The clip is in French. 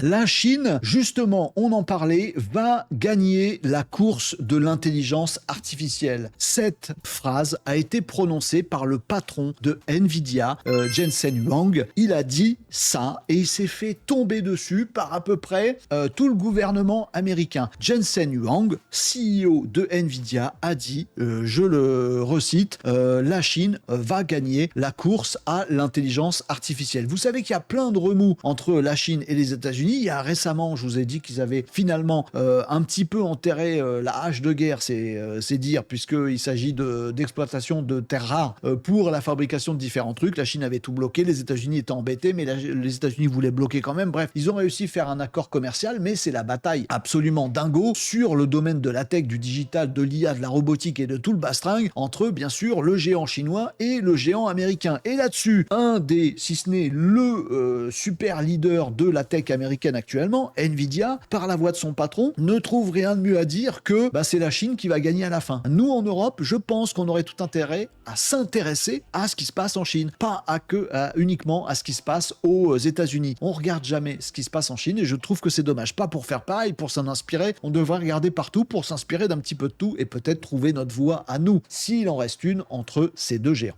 La Chine, justement, on en parlait, va gagner la course de l'intelligence artificielle. Cette phrase a été prononcée par le patron de Nvidia, Jensen Huang. Il a dit ça et il s'est fait tomber dessus par à peu près tout le gouvernement américain. Jensen Huang, CEO de Nvidia, a dit, je le recite, la Chine va gagner la course à l'intelligence artificielle. Vous savez qu'il y a plein de remous entre la Chine et les États-Unis. Il y a récemment, je vous ai dit qu'ils avaient finalement un petit peu enterré la hache de guerre, c'est dire, puisqu'il s'agit d'exploitation de terres rares pour la fabrication de différents trucs. La Chine avait tout bloqué, les États-Unis étaient embêtés, mais les États-Unis voulaient bloquer quand même. Bref, ils ont réussi à faire un accord commercial, mais c'est la bataille absolument dingo sur le domaine de la tech, du digital, de l'IA, de la robotique et de tout le bastringue entre, bien sûr, le géant chinois et le géant américain. Et là-dessus, un des, si ce n'est le super leader de la tech américaine actuellement, Nvidia, par la voix de son patron, ne trouve rien de mieux à dire que c'est la Chine qui va gagner à la fin. Nous, en Europe, je pense qu'on aurait tout intérêt à s'intéresser à ce qui se passe en Chine, pas uniquement à ce qui se passe aux États-Unis. On regarde jamais ce qui se passe en Chine et je trouve que c'est dommage. Pas pour faire pareil, pour s'en inspirer. On devrait regarder partout pour s'inspirer d'un petit peu de tout et peut-être trouver notre voie à nous, s'il en reste une entre ces deux géants.